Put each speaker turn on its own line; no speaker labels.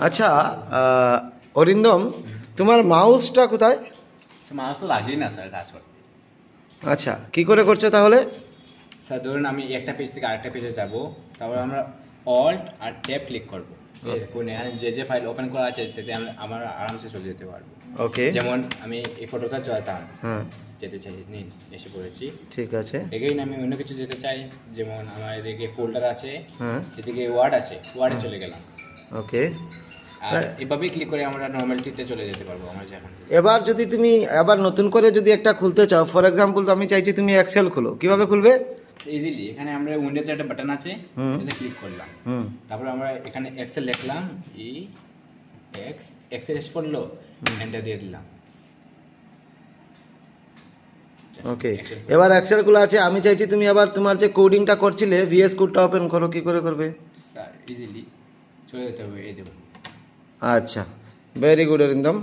আচ্ছা অরিন্দম, তোমার মাউসটা কোথায়?
মাউস তো লাগছেই না স্যার কাজ করতে।
আচ্ছা, কি করে করছো তাহলে?
স্যার ধরুন আমি একটা পেজ থেকে আরেকটা পেজে যাব, তারপর আমরা অল্ট আর ট্যাব ক্লিক করবো, এখানে যে ফাইল ওপেন করা আছে তাতে আমরা আরামসে চলে যেতে পারবো।
ওকে,
যেমন আমি এই ফটোটা চাইতাম,
হ্যাঁ
যেতে চাই, নিন এসে পড়েছি।
ঠিক আছে,
এগেইন আমি অন্য কিছু যেতে চাই, যেমন আমার এদিকে ফোল্ডার আছে,
হ্যাঁ
এদিকে ওয়ার্ড আছে, ওয়ার্ডে চলে গেলাম।
ওকে।
আর এভাবেই ক্লিক করে আমরা নর্মালিটিতে চলে যেতে পারবো আমরা যেখান থেকে।
এবার যদি তুমি আবার নতুন করে যদি একটা খুলতে চাও, ফর এক্সাম্পল আমি চাইছি তুমি এক্সেল খুলো, কিভাবে খুলবে?
ইজিলি এখানে আমরা উইন্ডোজে একটা বাটন আছে,
হুম।
এটা ক্লিক করলাম,
হুম
তারপর আমরা এখানে এক্সেল লিখলাম, এক্সেল এসে পড়লো, এন্টার দিয়ে দিলাম।
ওকে, এবার এক্সেল খুলে আছে, আমি চাইছি তুমি আবার তোমার যে কোডিংটা করছিলে ভিএস কোডটা ওপেন করো, কি করে করবে?
স্যার ইজিলি চলে যেতে হবে, এই দেবো।
আচ্ছা, ভেরি গুড অরিন্দম।